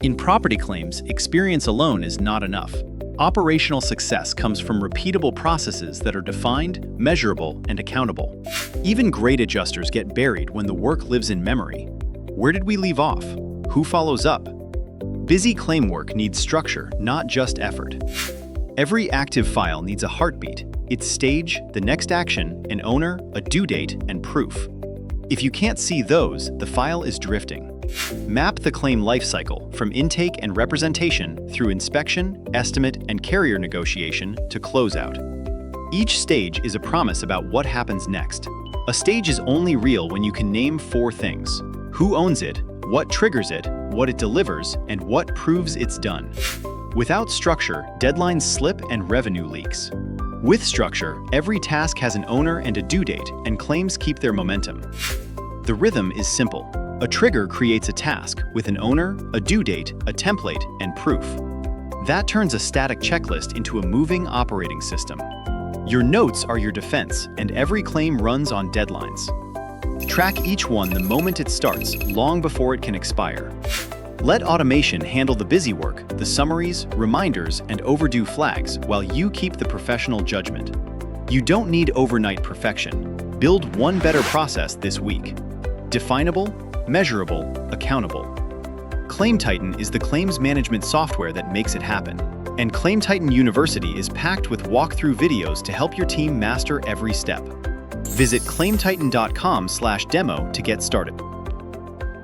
In property claims, experience alone is not enough. Operational success comes from repeatable processes that are defined, measurable, and accountable. Even great adjusters get buried when the work lives in memory. Where did we leave off? Who follows up? Busy claim work needs structure, not just effort. Every active file needs a heartbeat, its stage, the next action, an owner, a due date, and proof. If you can't see those, the file is drifting. Map the claim lifecycle from intake and representation through inspection, estimate, and carrier negotiation to closeout. Each stage is a promise about what happens next. A stage is only real when you can name 4 things: who owns it, what triggers it, what it delivers, and what proves it's done. Without structure, deadlines slip and revenue leaks. With structure, every task has an owner and a due date, and claims keep their momentum. The rhythm is simple. A trigger creates a task with an owner, a due date, a template, and proof. That turns a static checklist into a moving operating system. Your notes are your defense, and every claim runs on deadlines. Track each one the moment it starts, long before it can expire. Let automation handle the busy work, the summaries, reminders, and overdue flags, while you keep the professional judgment. You don't need overnight perfection. Build one better process this week. Definable, measurable, accountable. ClaimTitan is the claims management software that makes it happen. And ClaimTitan University is packed with walkthrough videos to help your team master every step. Visit claimtitan.com/demo to get started.